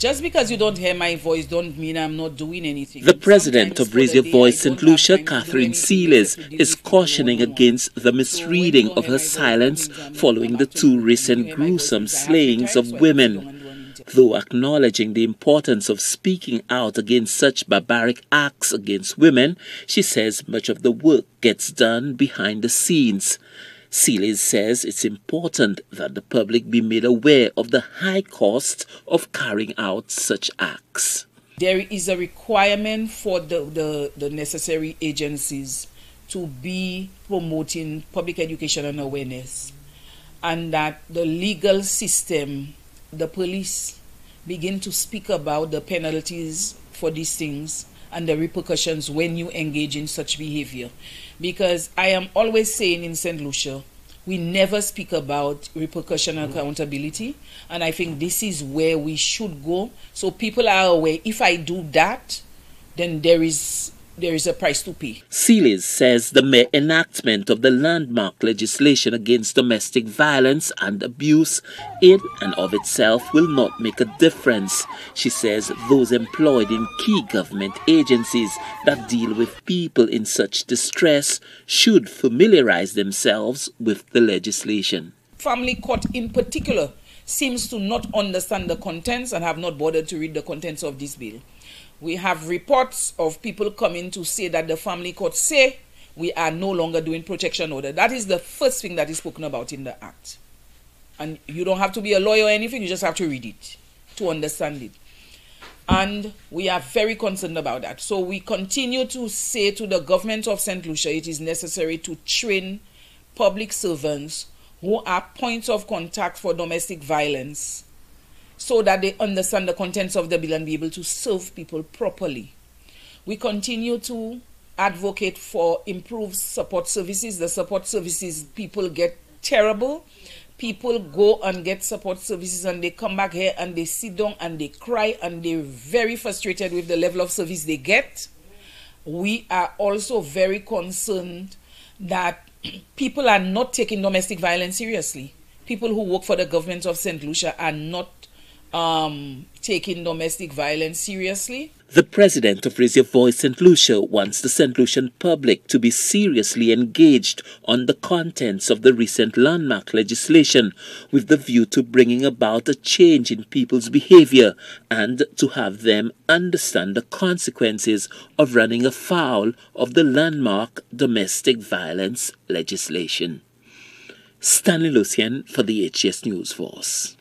Just because you don't hear my voice don't mean I'm not doing anything. The president Sometimes of Raise for Your the day, Voice I St. don't have Lucia, time to do Catherine anything Sealys, except to deal is with people cautioning one-on-one. against the So when misreading you don't of hear her my voice, that silence means I'm not following the back to 2 anything. When you recent hear my voice, gruesome means I have free slayings time, of so I can sit down women. and do anything. Though acknowledging the importance of speaking out against such barbaric acts against women, she says much of the work gets done behind the scenes. Sealys says it's important that the public be made aware of the high cost of carrying out such acts. There is a requirement for the necessary agencies to be promoting public education and awareness, and that the legal system, the police, begin to speak about the penalties for these things and the repercussions when you engage in such behavior. Because I am always saying in St. Lucia, we never speak about repercussion and accountability, and I think this is where we should go, so people are aware. If I do that, then there is a price to pay. Sealys says the mere enactment of the landmark legislation against domestic violence and abuse in and of itself will not make a difference. She says those employed in key government agencies that deal with people in such distress should familiarize themselves with the legislation. Family court in particular seems to not understand the contents and have not bothered to read the contents of this bill. We have reports of people coming to say that the family court say we are no longer doing protection order. That is the first thing that is spoken about in the act. And you don't have to be a lawyer or anything, you just have to read it to understand it. And we are very concerned about that. So we continue to say to the government of St. Lucia, it is necessary to train public servants who are points of contact for domestic violence, so that they understand the contents of the bill and be able to serve people properly. We continue to advocate for improved support services. The support services people get terrible. People go and get support services and they come back here and they sit down and they cry and they're very frustrated with the level of service they get. We are also very concerned that people are not taking domestic violence seriously. People who work for the government of St. Lucia are not taking domestic violence seriously. The president of Raise Your Voice St. Lucia wants the St. Lucian public to be seriously engaged on the contents of the recent landmark legislation with the view to bringing about a change in people's behavior and to have them understand the consequences of running afoul of the landmark domestic violence legislation. Stanley Lucian for the HTS Newsforce.